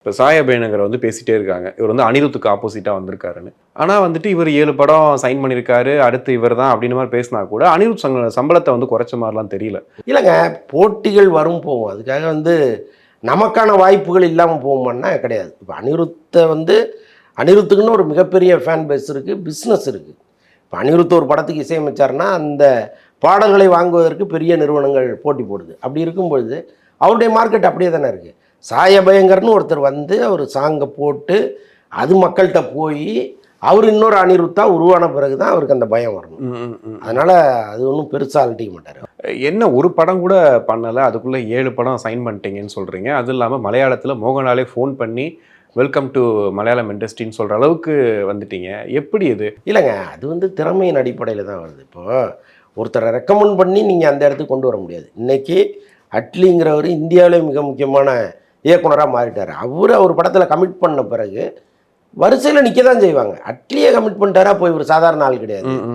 இப்போ சாயபேனகர் வந்து பேசிட்டே இருக்காங்க. இவர் வந்து அனிருத்துக்கு ஆப்போசிட்டா வந்திருக்காருன்னு. ஆனா வந்துட்டு இவர் 7 படம் சைன் பண்ணியிருக்காரு. அடுத்து இவர் தான் அப்படின்னு மாதிரி பேசினா கூட அனிருத் சம்பளத்தை வந்து குறைச்ச மாதிரிலாம் தெரியல. இல்லைங்க, போட்டிகள் வரும் போகும். அதுக்காக வந்து நமக்கான வாய்ப்புகள் இல்லாமல் போகுமான்னா கிடையாது. இப்போ அனிருத்தை வந்து அனிருத்துக்குன்னு ஒரு மிகப்பெரிய ஃபேன் பேஸ் இருக்குது, பிஸ்னஸ் இருக்குது. இப்போ அனிருத் ஒரு படத்துக்கு இசையமைச்சார்னா அந்த பாடல்களை வாங்குவதற்கு பெரிய நிறுவனங்கள் போட்டி போடுது. அப்படி இருக்கும்பொழுது அவருடைய மார்க்கெட் அப்படியே தானே இருக்குது. சாயபயங்கர்னு ஒருத்தர் வந்து அவர் சாங்கை போட்டு அது மக்கள்கிட்ட போய் அவர் இன்னொரு அனிருத்தா உருவான பிறகு தான் அவருக்கு அந்த பயம் வரணும். அதனால் அது ஒன்றும் பெருசாக அழட்டிக்க மாட்டார். என்ன ஒரு படம் கூட பண்ணலை, அதுக்குள்ளே 7 படம் சைன் பண்ணிட்டீங்கன்னு சொல்கிறீங்க. அதுவும் இல்லாமல் மலையாளத்தில் மோகன்லாலே ஃபோன் பண்ணி வெல்கம் டு மலையாளம் இண்டஸ்ட்ரின்னு சொல்கிற அளவுக்கு வந்துட்டீங்க. எப்படி இது? இல்லைங்க, அது வந்து திறமையின் அடிப்படையில் தான் வருது. இப்போது ஒருத்தரை ரெக்கமெண்ட் பண்ணி நீங்கள் அந்த இடத்துக்கு கொண்டு வர முடியாது. இன்றைக்கி அட்லிங்கிறவர் இந்தியாவிலே மிக முக்கியமான இயக்குனராக மாறிட்டார். அவர் படத்தில் கமிட் பண்ண பிறகு வரிசையில் நிற்க தான் செய்வாங்க. அட்லியே கமிட் பண்ணிட்டாரா, போய் ஒரு சாதாரண ஆள் கிடையாது.